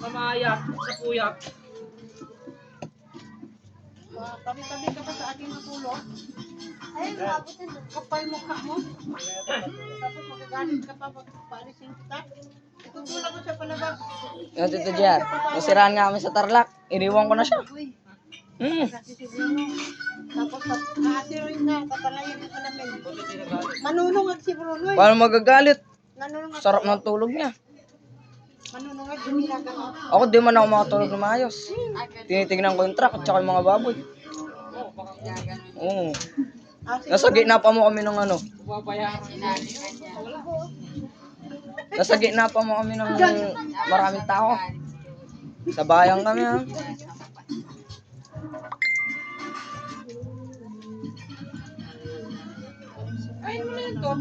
Kamayat, sa puyat. Tabi-tabi ka pa sa aking matulog. Ay, mabutin. Kapal mukha mo. Tapos magagalit ka pa pag-paalisin kita. Tutulak ko sa palabas. Yung Tito Jer, nasiraan nga kami sa Tarlac. Iniwan ko na siya. Uy, Hmm. kasi si Bruno. Tapos nakasiroin na, papalayan ko namin. Manunungag si Bruno eh. Paano magagalit? Nanunungag. Sarap ng tulog niya. Manunungag, ginagawa. Ako di man ako makatulog na maayos. Tinitignan ko yung truck at saka yung mga baboy. Oo. Nasa gitna pa mo kami ng ano. Nasa gitna pa mo kami ng maraming tao. Sa bayang kami ha. Ay, ano na yun to?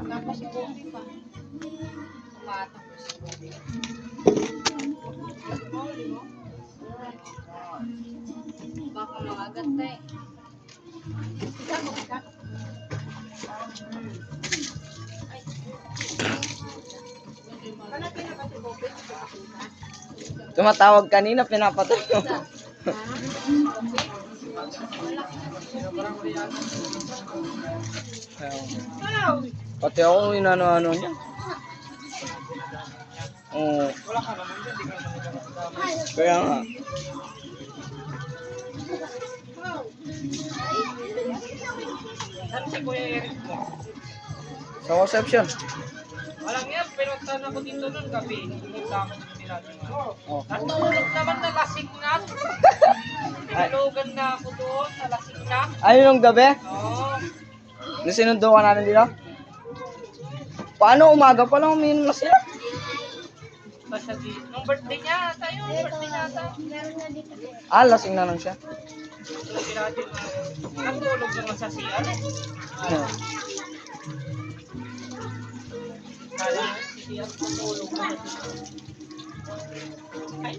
Tapos si Bobby pa. Baka mga gante. Tumatawag kanina, pinapatay ko. Pati ako inano-ano niya. Oo. Kaya nga. Saan si Kuya Eric mo? Sa conception. Walang yan, pinuntan ako dito nun gabi. Pumunta ako dito nila. Oh. Natulog naman na lasing na. Pinalogan na ako doon, na lasing na. Ayun yung gabi? Oo. Nung sinundo ka natin dito? Paano umaga pa lang umiinom na sila? Basta dito. Nung birthday niya, tayo, birthday niya ata. Ah, lasing na lang siya. Natulog naman sa CR. Kala ko, si CR natulog naman sa CR. Ay,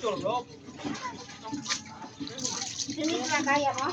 tulog. Hindi na kaya mo?